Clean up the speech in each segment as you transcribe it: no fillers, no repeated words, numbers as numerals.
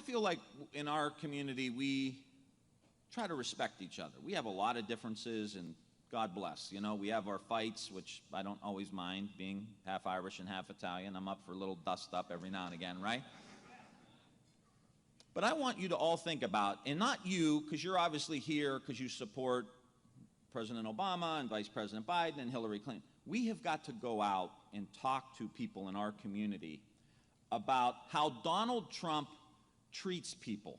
feel like in our community, we try to respect each other. We have a lot of differences, and God bless. You know, we have our fights, which I don't always mind, being half Irish and half Italian. I'm up for a little dust up every now and again, right? But I want you to all think about, and not you, because you're obviously here because you support President Obama and Vice President Biden and Hillary Clinton. We have got to go out and talk to people in our community about how Donald Trump treats people,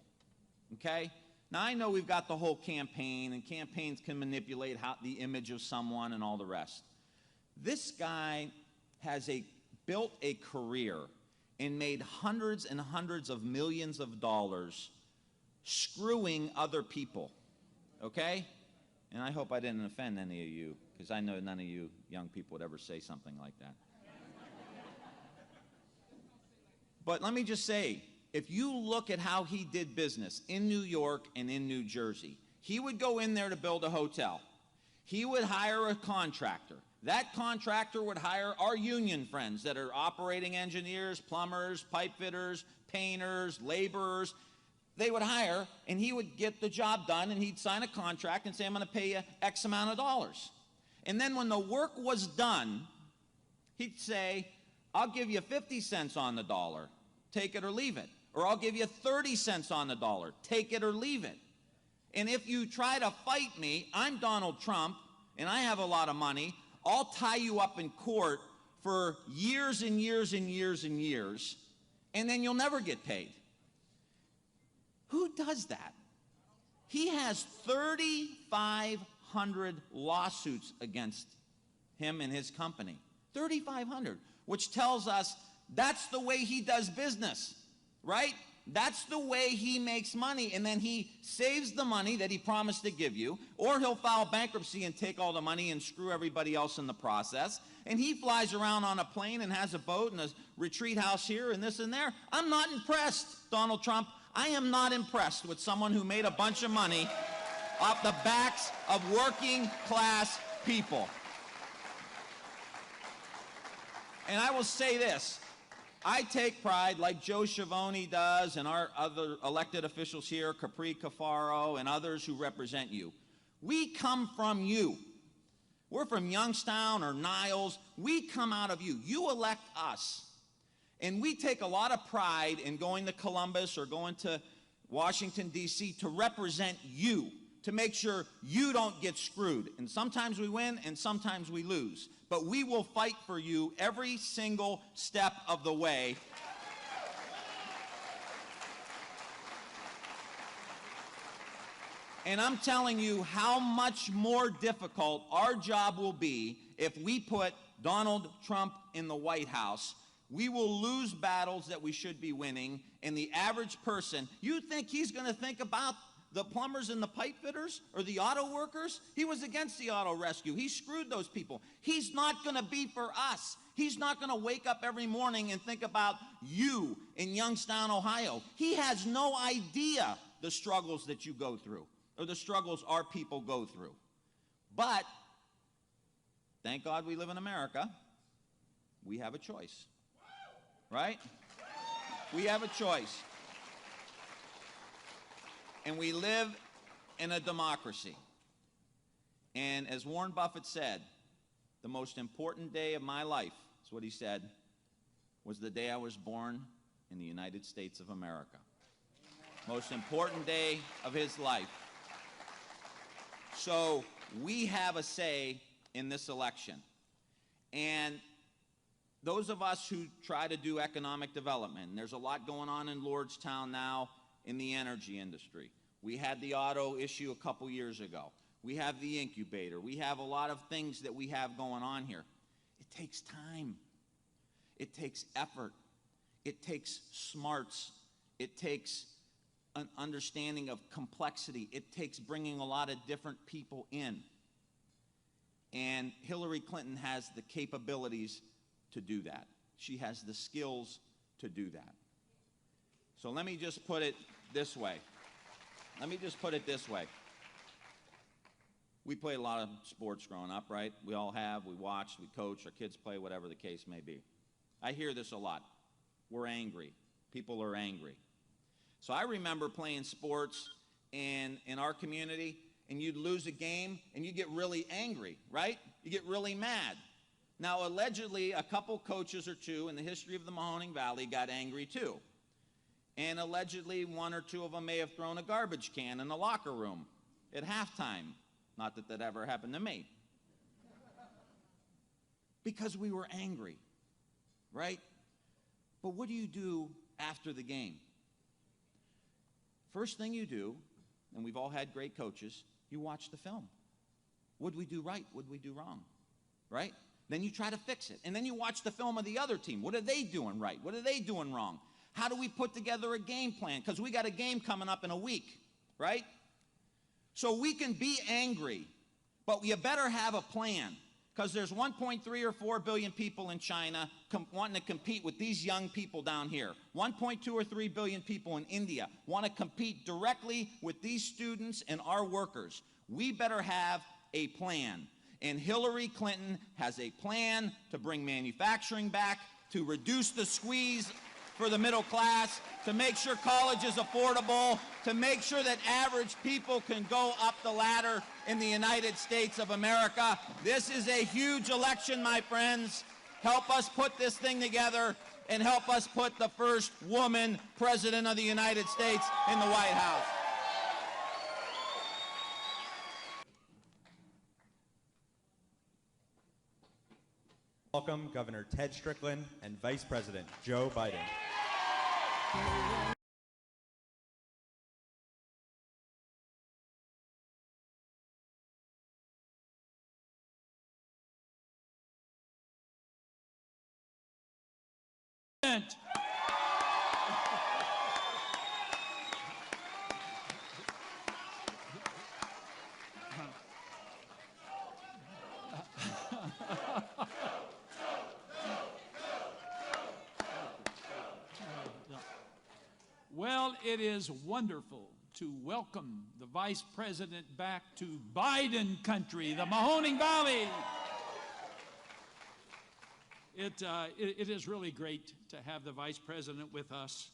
okay? Now, I know we've got the whole campaign, and campaigns can manipulate the image of someone and all the rest. This guy has built a career and made hundreds and hundreds of millions of dollars screwing other people, okay? And I hope I didn't offend any of you, because I know none of you young people would ever say something like that. But let me just say, if you look at how he did business in New York and in New Jersey, he would go in there to build a hotel. He would hire a contractor. That contractor would hire our union friends that are operating engineers, plumbers, pipe fitters, painters, laborers. They would hire, and he would get the job done, and he'd sign a contract and say, I'm going to pay you X amount of dollars. And then when the work was done, he'd say, I'll give you 50 cents on the dollar, take it or leave it. Or I'll give you 30 cents on the dollar, take it or leave it. And if you try to fight me, I'm Donald Trump, and I have a lot of money, I'll tie you up in court for years and years and years and years, and then you'll never get paid. Who does that? He has 3,500 lawsuits against him and his company. 3,500, which tells us that's the way he does business, right? That's the way he makes money, and then he saves the money that he promised to give you, or he'll file bankruptcy and take all the money and screw everybody else in the process, and he flies around on a plane and has a boat and a retreat house here and this and there. I'm not impressed, Donald Trump. I am not impressed with someone who made a bunch of money off the backs of working class people. And I will say this. I take pride, like Joe Schiavone does, and our other elected officials here, Capri Cafaro, and others who represent you. We come from you. We're from Youngstown or Niles. We come out of you. You elect us. And we take a lot of pride in going to Columbus or going to Washington, D.C. to represent you, to make sure you don't get screwed. And sometimes we win and sometimes we lose. But we will fight for you every single step of the way. And I'm telling you how much more difficult our job will be if we put Donald Trump in the White House. We will lose battles that we should be winning, and the average person, you think he's going to think about the plumbers and the pipe fitters or the auto workers? He was against the auto rescue. He screwed those people. He's not going to be for us. He's not going to wake up every morning and think about you in Youngstown, Ohio. He has no idea the struggles that you go through or the struggles our people go through. But thank God we live in America. We have a choice. Right? We have a choice. And we live in a democracy. And as Warren Buffett said, the most important day of my life, is what he said, was the day I was born in the United States of America. Most important day of his life. So we have a say in this election. And those of us who try to do economic development, and there's a lot going on in Lordstown now in the energy industry. We had the auto issue a couple years ago. We have the incubator. We have a lot of things that we have going on here. It takes time. It takes effort. It takes smarts. It takes an understanding of complexity. It takes bringing a lot of different people in. And Hillary Clinton has the capabilities to do that. She has the skills to do that. So let me just put it this way. We played a lot of sports growing up, right? We all have. We watch, we coach, our kids play, whatever the case may be. I hear this a lot. We're angry. People are angry. So I remember playing sports in our community, and you'd lose a game, and you get really angry, right? You get really mad. Now, allegedly, a couple coaches or two in the history of the Mahoning Valley got angry too. And allegedly, one or two of them may have thrown a garbage can in the locker room at halftime. Not that that ever happened to me. Because we were angry, right? But what do you do after the game? First thing you do, and we've all had great coaches, you watch the film. What did we do right? What did we do wrong? Right? Then you try to fix it. And then you watch the film of the other team. What are they doing right? What are they doing wrong? How do we put together a game plan? Because we got a game coming up in a week, right? So we can be angry, but you better have a plan. Because there's 1.3 or 4 billion people in China wanting to compete with these young people down here. 1.2 or 3 billion people in India want to compete directly with these students and our workers. We better have a plan. And Hillary Clinton has a plan to bring manufacturing back, to reduce the squeeze for the middle class, to make sure college is affordable, to make sure that average people can go up the ladder in the United States of America. This is a huge election, my friends. Help us put this thing together and help us put the first woman president of the United States in the White House. Welcome Governor Ted Strickland and Vice President Joe Biden. Well, it is wonderful to welcome the Vice President back to Biden country, the Mahoning Valley. It is really great to have the Vice President with us,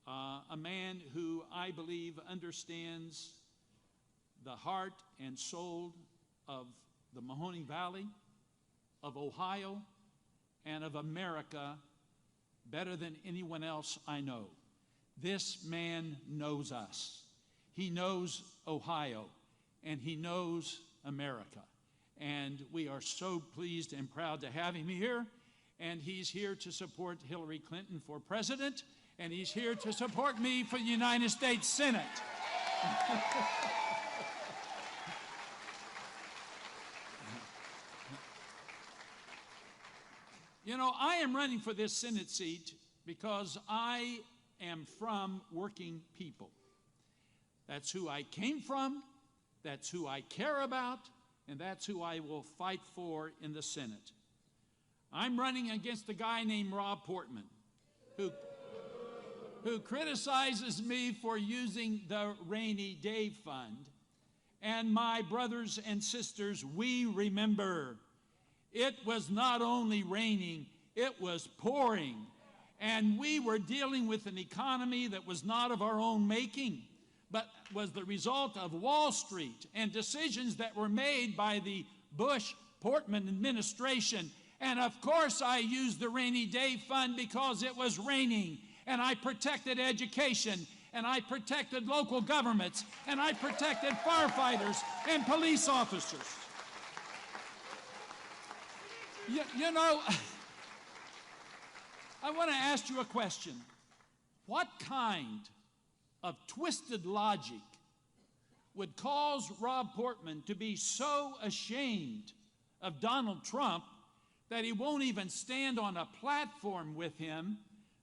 a man who I believe understands the heart and soul of the Mahoning Valley, of Ohio, and of America better than anyone else I know. This man knows us. He knows Ohio, and he knows America. And we are so pleased and proud to have him here. And he's here to support Hillary Clinton for president, and he's here to support me for the United States Senate. You know, I am running for this Senate seat because I am from working people. That's who I came from, that's who I care about, and that's who I will fight for in the Senate. I'm running against a guy named Rob Portman, who criticizes me for using the rainy day fund. And my brothers and sisters, we remember, it was not only raining, it was pouring. And we were dealing with an economy that was not of our own making, but was the result of Wall Street and decisions that were made by the Bush-Portman administration. And of course I used the rainy day fund because it was raining, and I protected education, and I protected local governments, and I protected firefighters and police officers. You know, I want to ask you a question. What kind of twisted logic would cause Rob Portman to be so ashamed of Donald Trump that he won't even stand on a platform with him,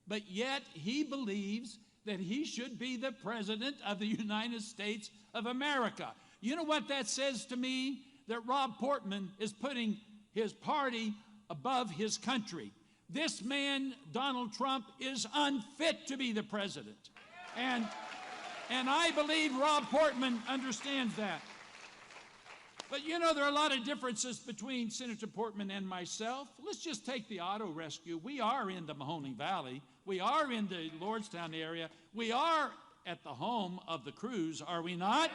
but yet he believes that he should be the president of the United States of America? You know what that says to me? That Rob Portman is putting his party above his country. This man, Donald Trump, is unfit to be the president. And I believe Rob Portman understands that. But you know, there are a lot of differences between Senator Portman and myself. Let's just take the auto rescue. We are in the Mahoning Valley. We are in the Lordstown area. We are at the home of the Cruz, are we not?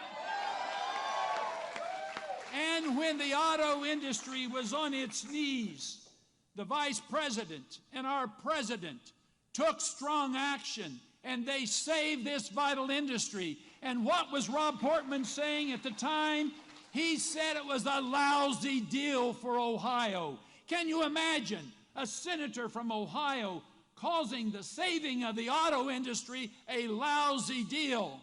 And when the auto industry was on its knees, the vice president and our president took strong action, and they saved this vital industry. And what was Rob Portman saying at the time? He said it was a lousy deal for Ohio. Can you imagine a senator from Ohio causing the saving of the auto industry a lousy deal?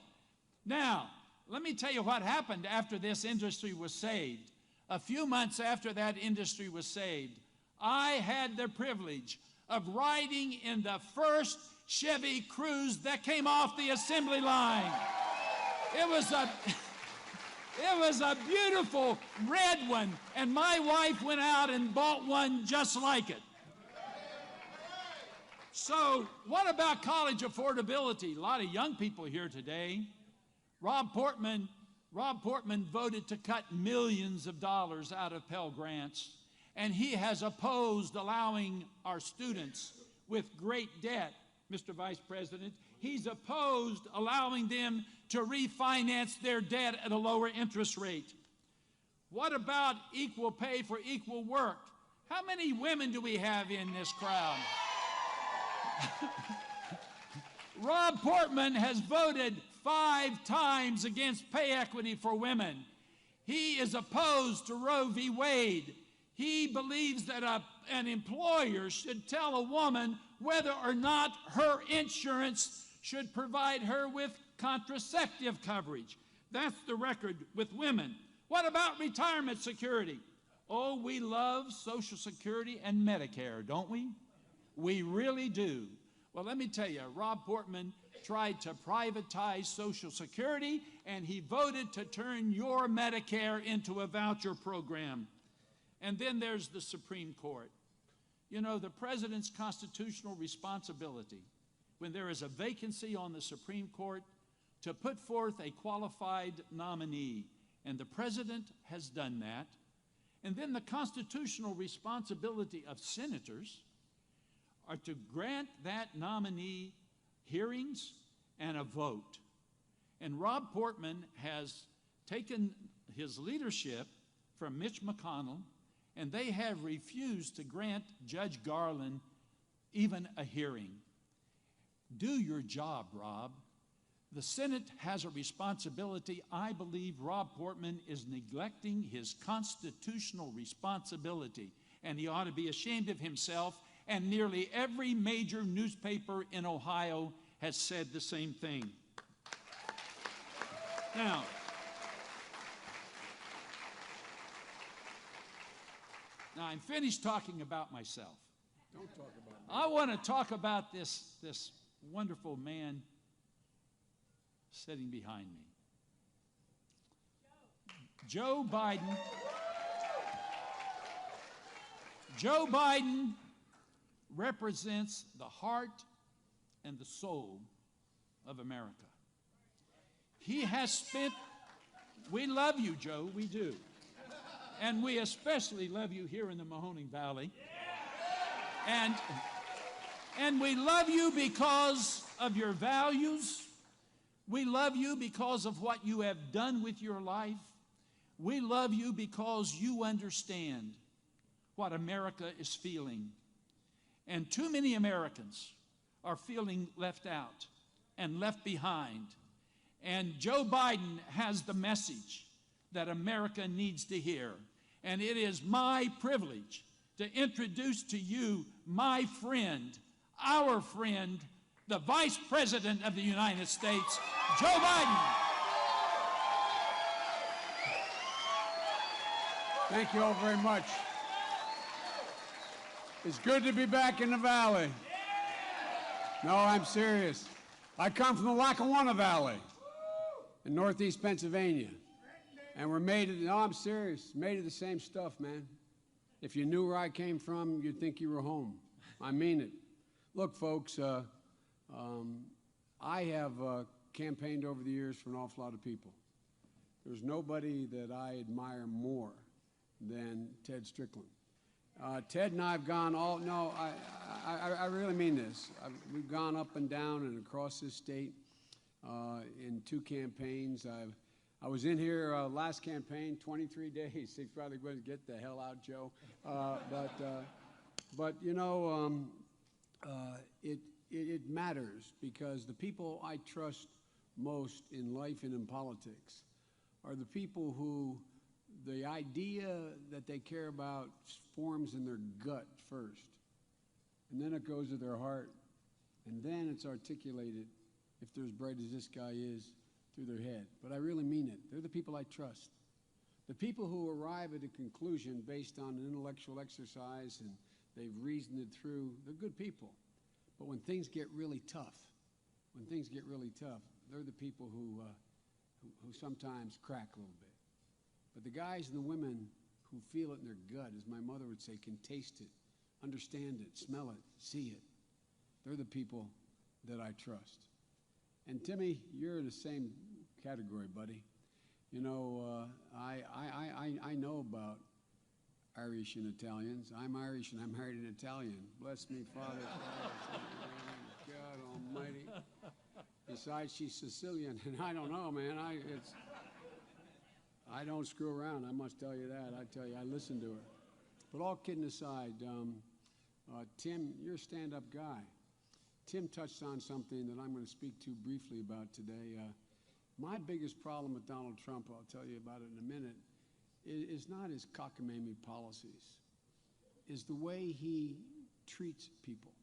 Now, let me tell you what happened after this industry was saved. A few months after that industry was saved, I had the privilege of riding in the first Chevy Cruze that came off the assembly line. It was a beautiful red one, and my wife went out and bought one just like it. So what about college affordability? A lot of young people here today. Rob Portman voted to cut millions of dollars out of Pell Grants, and he has opposed allowing our students with great debt, Mr. Vice President, he's opposed allowing them to refinance their debt at a lower interest rate. What about equal pay for equal work? How many women do we have in this crowd? Rob Portman has voted 5 times against pay equity for women. He is opposed to Roe v. Wade. He believes that an employer should tell a woman whether or not her insurance should provide her with contraceptive coverage. That's the record with women. What about retirement security? Oh, we love Social Security and Medicare, don't we? We really do. Well, let me tell you, Rob Portman tried to privatize Social Security, and he voted to turn your Medicare into a voucher program. And then there's the Supreme Court. You know, the president's constitutional responsibility, when there is a vacancy on the Supreme Court, to put forth a qualified nominee. And the president has done that. And then the constitutional responsibility of senators are to grant that nominee hearings and a vote. And Rob Portman has taken his leadership from Mitch McConnell, and they have refused to grant Judge Garland even a hearing. Do your job, Rob. The Senate has a responsibility. I believe Rob Portman is neglecting his constitutional responsibility, and he ought to be ashamed of himself, and nearly every major newspaper in Ohio has said the same thing. Now, I'm finished talking about myself. Don't talk about me. I want to talk about this wonderful man sitting behind me. Joe Biden. Joe Biden represents the heart and the soul of America. He has spent, we love you, Joe, we do. And we especially love you here in the Mahoning Valley. And we love you because of your values. We love you because of what you have done with your life. We love you because you understand what America is feeling. And too many Americans are feeling left out and left behind. And Joe Biden has the message that America needs to hear. And it is my privilege to introduce to you my friend, our friend, the Vice President of the United States, Joe Biden. Thank you all very much. It's good to be back in the Valley. No, I'm serious. I come from the Lackawanna Valley in northeast Pennsylvania. And we're made of, no, I'm serious, made of the same stuff, man. If you knew where I came from, you'd think you were home. I mean it. Look, folks, I have campaigned over the years for an awful lot of people. There's nobody that I admire more than Ted Strickland. Ted and I have gone all, no, I really mean this. We've gone up and down and across this state. in 2 campaigns. I was in here last campaign, 23 days. They probably wouldn't get the hell out, Joe. But you know, it matters because the people I trust most in life and in politics are the people who the idea that they care about forms in their gut first, and then it goes to their heart, and then it's articulated, if they're as bright as this guy is, through their head. But I really mean it. They're the people I trust. The people who arrive at a conclusion based on an intellectual exercise and they've reasoned it through, they're good people. But when things get really tough, they're the people who sometimes crack a little bit. But the guys and the women who feel it in their gut, as my mother would say, can taste it, understand it, smell it, see it, they're the people that I trust. And Timmy, you're in the same category, buddy. You know, I know about Irish and Italians. I'm Irish and I'm married an Italian. Bless me, Father. God Almighty. Besides, she's Sicilian, and I don't know, man. I don't screw around. I must tell you that. I tell you, I listen to her. But all kidding aside, Tim, you're a stand-up guy. Tim touched on something that I'm going to speak to briefly about today. My biggest problem with Donald Trump, I'll tell you about it in a minute, is not his cockamamie policies, is the way he treats people.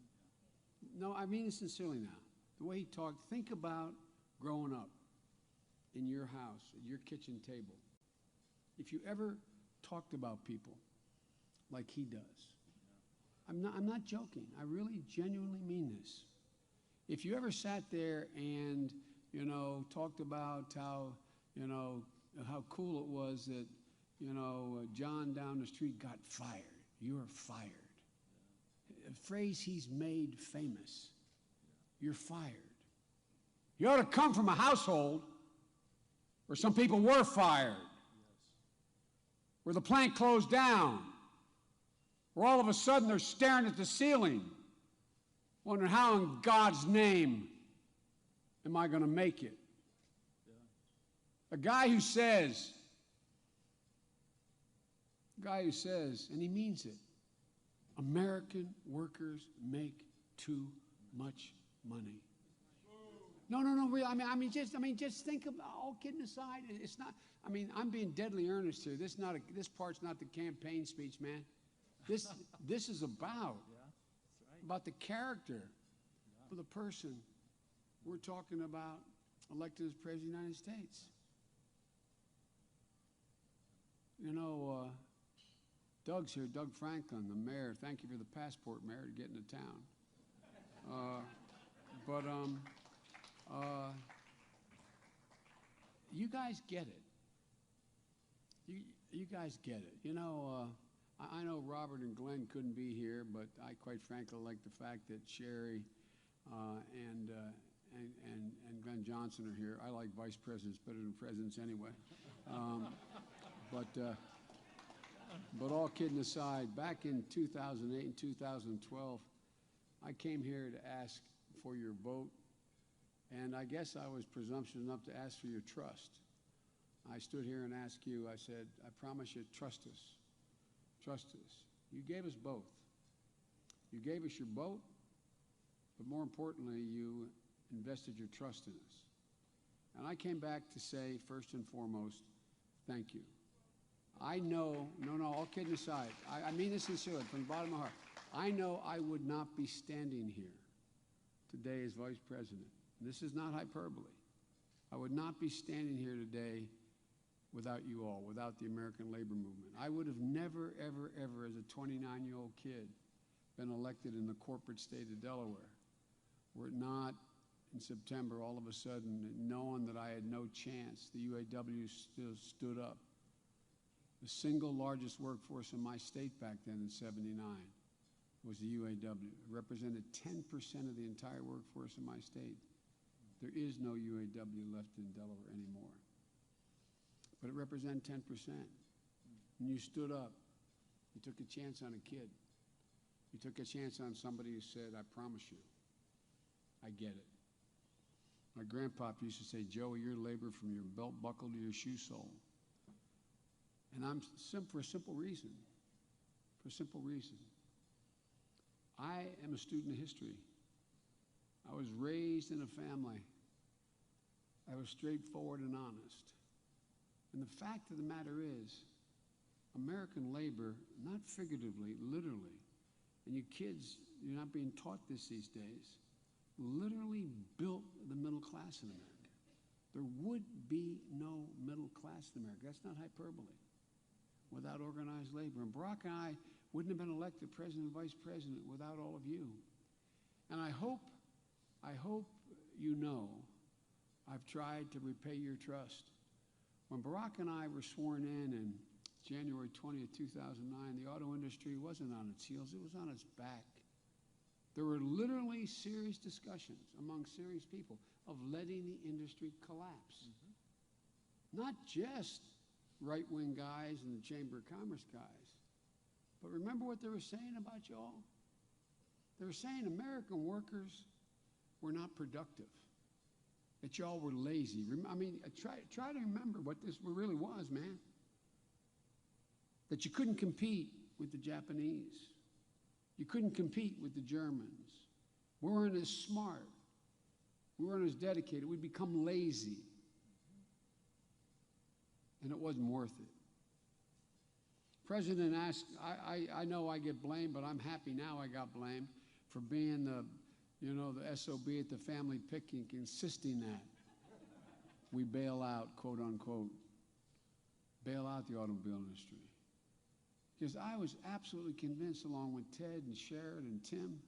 No, I mean it sincerely now. The way he talked, think about growing up in your house, at your kitchen table. If you ever talked about people like he does, I'm not joking. I really genuinely mean this. If you ever sat there and, you know, talked about how, you know, how cool it was that, you know, John down the street got fired. You're fired. A phrase he's made famous. You're fired. You ought to come from a household where some people were fired, where the plant closed down, where all of a sudden they're staring at the ceiling, wondering how in God's name am I going to make it? A guy who says, and he means it, American workers make too much money. No, really, just think about, all kidding aside, it's not, I'm being deadly earnest here. This part's not the campaign speech, man. This is about the character of the person we're talking about elected as President of the United States. You know, Doug's here, Doug Franklin, the mayor. Thank you for the passport, Mayor, to get into town. You guys get it. You guys get it. You know, I know Robert and Glenn couldn't be here, but I quite frankly like the fact that Sherry and Glenn Johnson are here. I like vice presidents better than presidents anyway. But all kidding aside, back in 2008 and 2012, I came here to ask for your vote, and I guess I was presumptuous enough to ask for your trust. I stood here and asked you, I said, I promise you, trust us. Trust us. You gave us both. You gave us your vote, but more importantly, you invested your trust in us. And I came back to say, first and foremost, thank you. I know, all kidding aside, I mean this sincerely, from the bottom of my heart. I know I would not be standing here today as vice president. This is not hyperbole. I would not be standing here today without you all, without the American labor movement. I would have never, ever, ever, as a 29-year-old kid, been elected in the corporate state of Delaware, were it not in September, all of a sudden, knowing that I had no chance, the UAW still stood up. The single largest workforce in my state back then in '79 was the UAW. It represented 10% of the entire workforce in my state. There is no UAW left in Delaware anymore. But it represented 10%. And you stood up. You took a chance on a kid. You took a chance on somebody who said, I promise you, I get it. My grandpop used to say, Joey, you're labor from your belt buckle to your shoe sole. And I'm for a simple reason. For a simple reason. I am a student of history. I was raised in a family that was straightforward and honest. And the fact of the matter is, American labor, not figuratively, literally, and you kids, you're not being taught this these days, literally built the middle class in America. There would be no middle class in America. That's not hyperbole. Without organized labor. And Barack and I wouldn't have been elected president and vice president without all of you. And I hope you know I've tried to repay your trust. When Barack and I were sworn in January 20th, 2009, the auto industry wasn't on its heels, it was on its back. There were literally serious discussions among serious people of letting the industry collapse. Not just right-wing guys and the Chamber of Commerce guys, but remember what they were saying about y'all? They were saying American workers were not productive, that y'all were lazy. I mean, try to remember what this really was, man. That you couldn't compete with the Japanese. You couldn't compete with the Germans. We weren't as smart. We weren't as dedicated. We'd become lazy. And it wasn't worth it. President asked, I know I get blamed, but I'm happy now I got blamed for being the SOB at the family picnic, insisting that we bail out, quote unquote, bail out the automobile industry. Because I was absolutely convinced, along with Ted and Sherrod and Tim,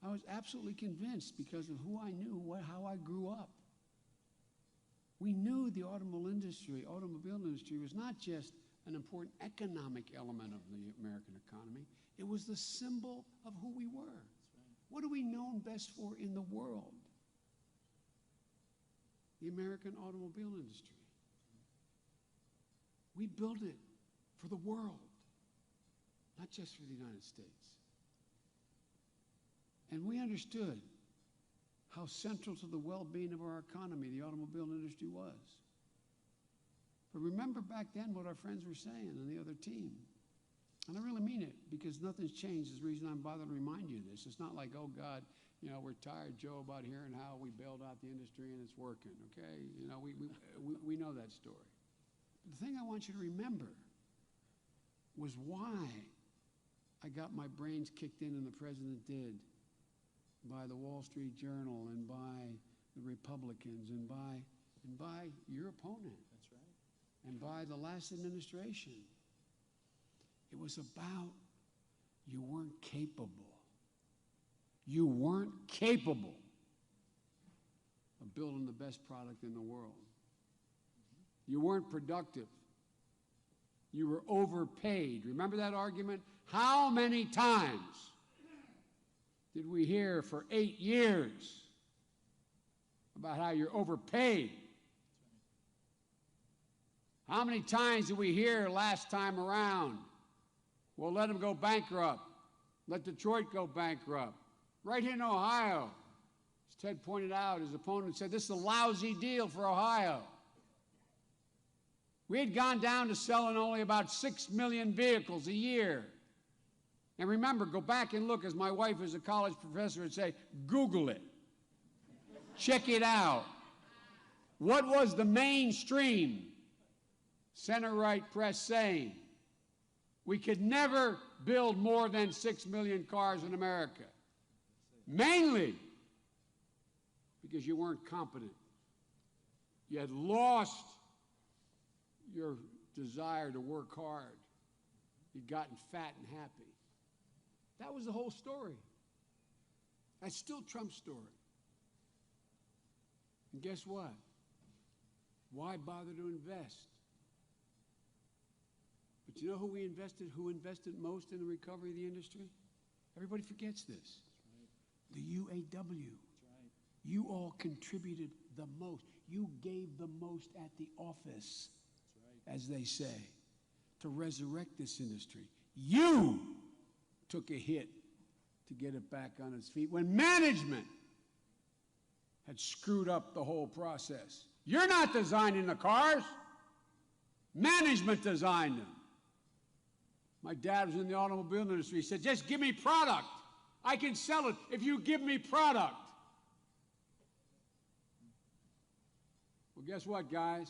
I was absolutely convinced because of who I knew, how I grew up. We knew the automobile industry was not just an important economic element of the American economy. It was the symbol of who we were. Right. What are we known best for in the world? The American automobile industry. We built it for the world, not just for the United States. And we understood how central to the well-being of our economy the automobile industry was. But remember back then what our friends were saying on the other team. And I really mean it, because nothing's changed. There's a reason I'm bothered to remind you of this. It's not like, oh, God, we're tired, Joe, about hearing how we bailed out the industry and it's working, okay? We know that story. But the thing I want you to remember was why I got my brains kicked in, and the president did, by the Wall Street Journal and by the Republicans and by your opponent. That's right. And by the last administration. It was about you weren't capable. You weren't capable of building the best product in the world. You weren't productive. You were overpaid. Remember that argument? How many times did we hear for 8 years about how you're overpaid? How many times did we hear last time around? Well, let them go bankrupt. Let Detroit go bankrupt. Right here in Ohio, as Ted pointed out, his opponent said, this is a lousy deal for Ohio. We had gone down to selling only about 6 million vehicles a year. And remember, go back and look, as my wife is a college professor would say, Google it. Check it out. What was the mainstream center-right press saying? We could never build more than 6 million cars in America. Mainly because you weren't competent. You had lost your desire to work hard. You'd gotten fat and happy. That was the whole story. That's still Trump's story. And guess what? Why bother to invest? But you know who invested most in the recovery of the industry? Everybody forgets this. The UAW. That's right. You all contributed the most. You gave the most at the office, that's right, as they say, to resurrect this industry. You took a hit to get it back on its feet when management had screwed up the whole process. You're not designing the cars. Management designed them. My dad was in the automobile industry. He said, just give me product. I can sell it if you give me product. Well, guess what, guys?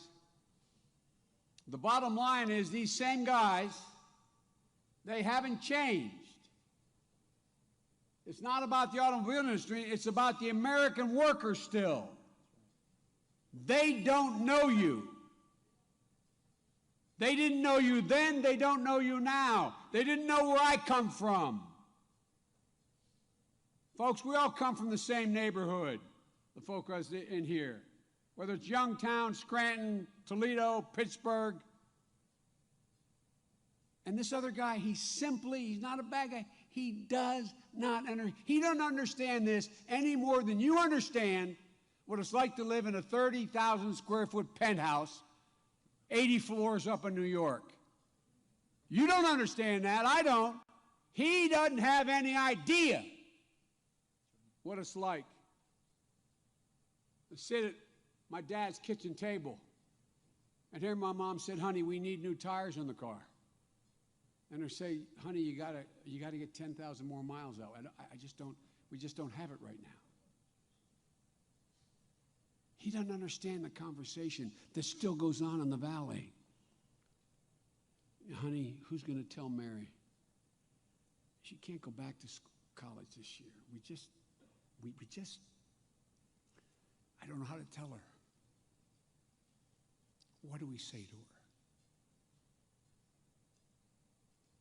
The bottom line is these same guys, they haven't changed. It's not about the automobile industry, it's about the American worker still. They don't know you. They didn't know you then, they don't know you now. They didn't know where I come from. Folks, we all come from the same neighborhood, the folk in here. Whether it's Youngtown, Scranton, Toledo, Pittsburgh. And this other guy, he's not a bad guy. He does not he doesn't understand this any more than you understand what it's like to live in a 30,000 square foot penthouse, 80 floors up in New York. You don't understand that. I don't. He doesn't have any idea what it's like to sit at my dad's kitchen table and hear my mom said, honey, we need new tires in the car. And her say, honey, you gotta get 10,000 more miles out. We just don't have it right now. He doesn't understand the conversation that still goes on in the valley. Honey, who's going to tell Mary? She can't go back to college this year. We just, I don't know how to tell her. What do we say to her?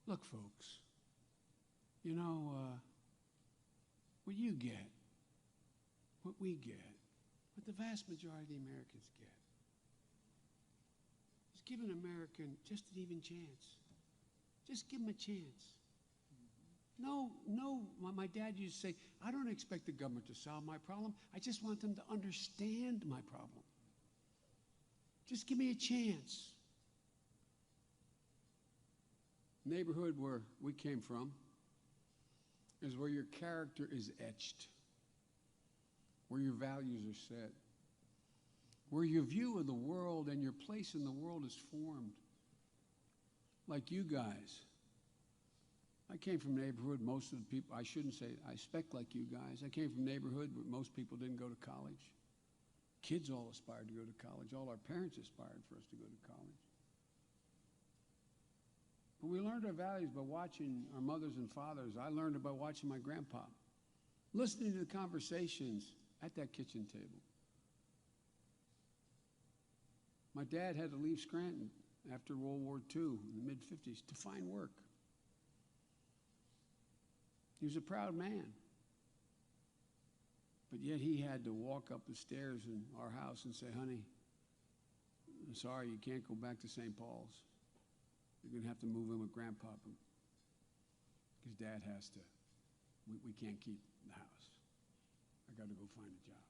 Look, folks, what you get, what we get, what the vast majority of the Americans get, is give an American just an even chance. Just give him a chance. No, my dad used to say, I don't expect the government to solve my problem. I just want them to understand my problem. Just give me a chance. Neighborhood where we came from is where your character is etched, where your values are set, where your view of the world and your place in the world is formed. Like you guys. I came from a neighborhood, most of the people, I shouldn't say, I expect like you guys. I came from a neighborhood where most people didn't go to college. Kids all aspired to go to college. All our parents aspired for us to go to college. But we learned our values by watching our mothers and fathers. I learned it by watching my grandpa, listening to the conversations at that kitchen table. My dad had to leave Scranton after World War II in the mid-50s to find work. He was a proud man. But yet he had to walk up the stairs in our house and say, honey, I'm sorry, you can't go back to St. Paul's. You're going to have to move in with Grandpa because Dad has to. We can't keep the house. I got to go find a job.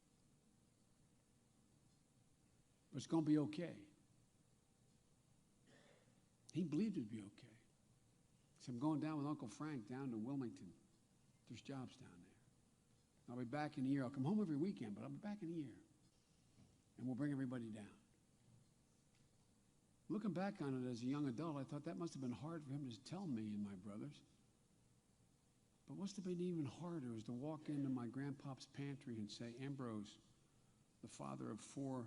But it's going to be okay. He believed it'd be okay. So I'm going down with Uncle Frank down to Wilmington. There's jobs down there. I'll be back in a year. I'll come home every weekend, but I'll be back in a year. And we'll bring everybody down. Looking back on it as a young adult, I thought that must have been hard for him to tell me and my brothers. But what's been even harder is to walk into my grandpa's pantry and say, Ambrose, the father of 4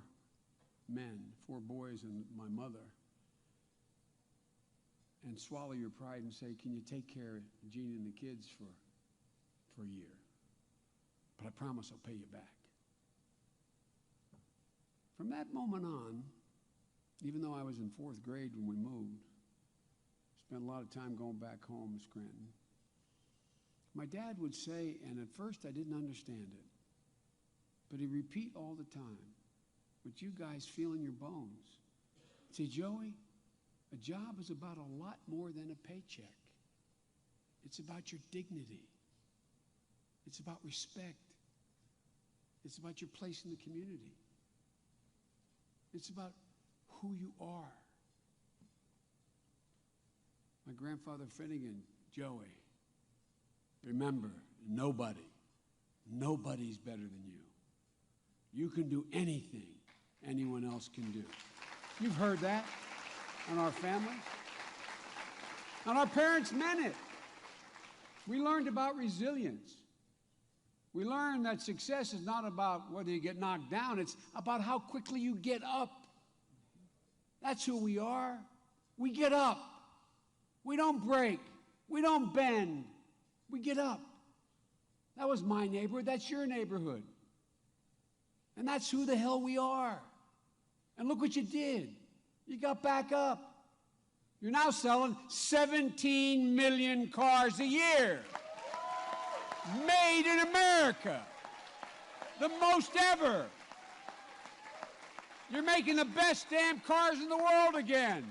men, 4 boys and my mother, and swallow your pride and say, can you take care of Jeannie and the kids for a year? But I promise I'll pay you back. From that moment on, even though I was in 4th grade when we moved, spent a lot of time going back home to Scranton, my dad would say, and at first I didn't understand it, but he'd repeat all the time, what you guys feel in your bones. He'd say, Joey, a job is about a lot more than a paycheck. It's about your dignity. It's about respect. It's about your place in the community. It's about who you are. My grandfather Finnegan, Joey, remember, nobody's better than you. You can do anything anyone else can do. You've heard that in our family. And our parents meant it. We learned about resilience. We learned that success is not about whether you get knocked down, it's about how quickly you get up. That's who we are. We get up. We don't break. We don't bend. We get up. That was my neighborhood. That's your neighborhood. And that's who the hell we are. And look what you did. You got back up. You're now selling 17 million cars a year. Made in America. The most ever. You're making the best damn cars in the world again.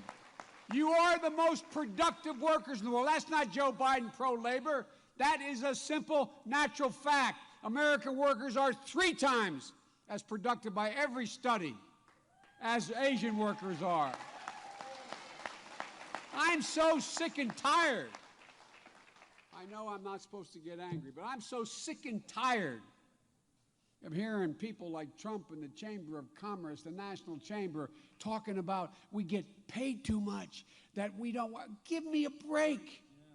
You are the most productive workers in the world. That's not Joe Biden pro-labor. That is a simple, natural fact. American workers are 3 times as productive by every study as Asian workers are. I'm so sick and tired. I know I'm not supposed to get angry, but I'm so sick and tired of hearing people like Trump in the Chamber of Commerce, the National Chamber, talking about we get paid too much, that we don't want. Give me a break. Yeah.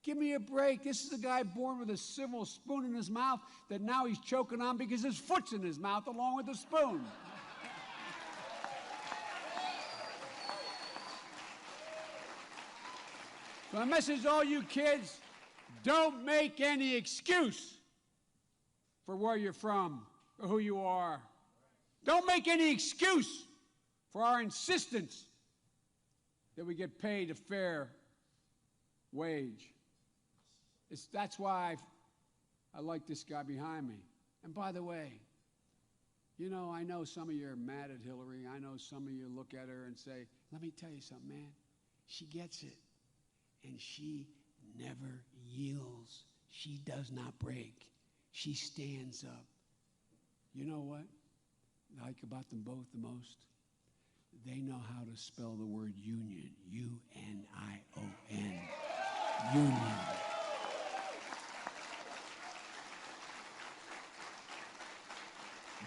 Give me a break. This is a guy born with a silver spoon in his mouth that now he's choking on because his foot's in his mouth along with the spoon. So my message to all you kids, don't make any excuse for where you're from or who you are. Don't make any excuse for our insistence that we get paid a fair wage. That's why I like this guy behind me. And by the way, you know, I know some of you are mad at Hillary. I know some of you look at her and say, let me tell you something, man. She gets it. And she never yields. She does not break. She stands up. You know what I like about them both the most? They know how to spell the word union. U-N-I-O-N. Union.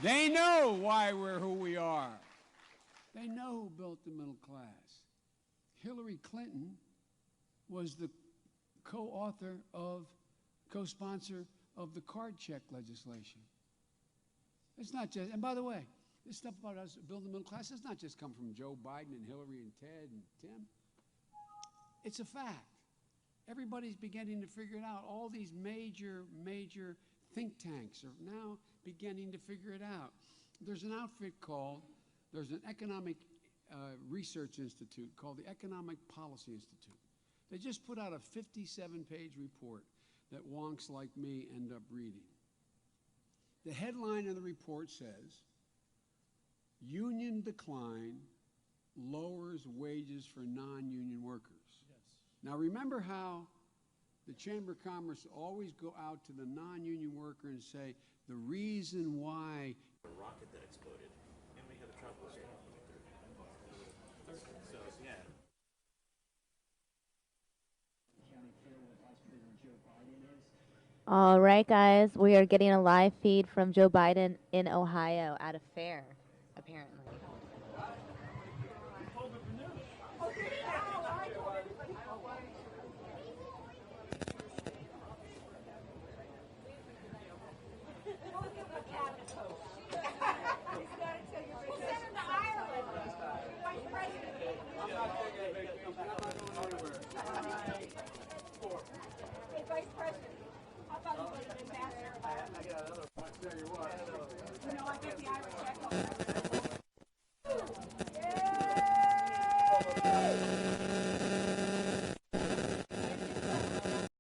They know why we're who we are. They know who built the middle class. Hillary Clinton was the co-author of, co-sponsor of the card check legislation. It's not just, and by the way, this stuff about us building the middle class does not just come from Joe Biden and Hillary and Ted and Tim. It's a fact. Everybody's beginning to figure it out. All these major think tanks are now beginning to figure it out. There's an outfit called, there's an economic research institute called the Economic Policy Institute. They just put out a 57-page report that wonks like me end up reading. The headline of the report says, union decline lowers wages for non-union workers. Yes. Now remember how the Chamber of Commerce always go out to the non-union worker and say, the reason why a rocket that exploded, and we had a tropical storm. So, yeah. All right, guys, we are getting a live feed from Joe Biden in Ohio at a fair, apparently. Vice President, how about you be an ambassador? I got another one. I tell you what. You know, I get the Irish echo.